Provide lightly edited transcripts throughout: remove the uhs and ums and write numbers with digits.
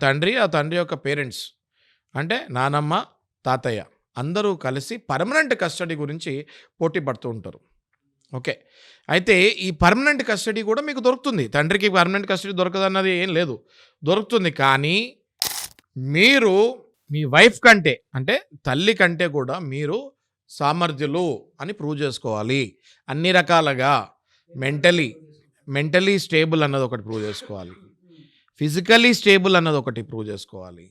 తండ్రి, ఆ తండ్రి యొక్క పేరెంట్స్ అంటే నానమ్మ, తాతయ్య అందరూ కలిసి పర్మనెంట్ కస్టడీ గురించి పోటీ పడుతూ ఉంటారు. ఓకే. అయితే ఈ పర్మనెంట్ కస్టడీ కూడా మీకు దొరుకుతుంది. తండ్రికి పర్మనెంట్ కస్టడీ దొరకదన్నది ఏం లేదు. దొరుకుతుంది. కానీ మీరు మీ వైఫ్ కంటే అంటే తల్లి కంటే కూడా మీరు సామర్థ్యులు అని ప్రూవ్ చేసుకోవాలి. అన్ని రకాలుగా మెంటలీ స్టేబుల్ అన్నది ఒకటి ప్రూవ్ చేసుకోవాలి. ఫిజికలీ స్టేబుల్ అన్నది ఒకటి ప్రూవ్ చేసుకోవాలి.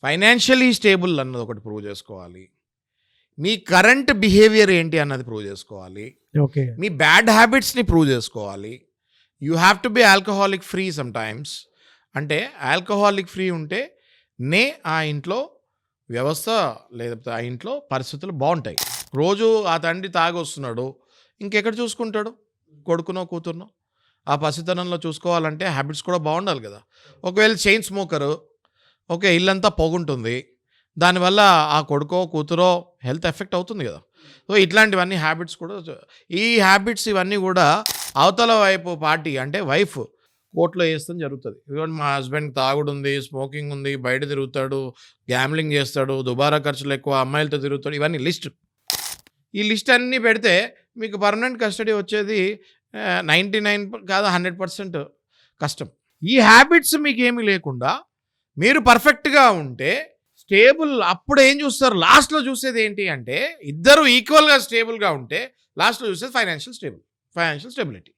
ఫైనాన్షియలీ స్టేబుల్ అన్నది ఒకటి ప్రూవ్ చేసుకోవాలి. మీ కరెంట్ బిహేవియర్ ఏంటి అన్నది ప్రూవ్ చేసుకోవాలి. ఓకే. మీ బ్యాడ్ హ్యాబిట్స్ని ప్రూవ్ చేసుకోవాలి. You have to be alcoholic free some times. అంటే ఆల్కహాలిక్ ఫ్రీ ఉంటే ఆ ఇంట్లో వ్యవస్థ లేకపోతే ఆ ఇంట్లో పరిస్థితులు బాగుంటాయి. రోజు ఆ తండ్రి తాగి వస్తున్నాడు, ఇంకెక్కడ చూసుకుంటాడు కొడుకునో కూతురునో? ఆ పసితనంలో చూసుకోవాలంటే హ్యాబిట్స్ కూడా బాగుండాలి కదా. ఒకవేళ చైన్ స్మోకరు, ఓకే, ఇల్లంతా పొగుంటుంది, దానివల్ల ఆ కొడుకో కూతురో హెల్త్ ఎఫెక్ట్ అవుతుంది కదా. సో ఇట్లాంటివన్నీ హ్యాబిట్స్ కూడా, ఈ హ్యాబిట్స్ ఇవన్నీ కూడా అవతల వైపు పార్టీ అంటే వైఫ్ కోర్టులో వేస్తాం జరుగుతుంది. ఇదిగోండి మా హస్బెండ్ తాగుడు ఉంది, స్మోకింగ్ ఉంది, బయట తిరుగుతాడు, గ్యామ్లింగ్ చేస్తాడు, దుబారా ఖర్చులు ఎక్కువ, అమ్మాయిలతో తిరుగుతాడు, ఇవన్నీ లిస్ట్. ఈ లిస్ట్ అన్నీ పెడితే మీకు పర్మనెంట్ కస్టడీ వచ్చేది 99 కాదు 100% కష్టం. ఈ హ్యాబిట్స్ మీకు ఏమీ లేకుండా మీరు పర్ఫెక్ట్గా ఉంటే స్టేబుల్, అప్పుడు ఏం చూస్తారు లాస్ట్లో చూసేది ఏంటి అంటే ఇద్దరు ఈక్వల్గా స్టేబుల్గా ఉంటే లాస్ట్లో చూసేది ఫైనాన్షియల్ స్టేబిలిటీ.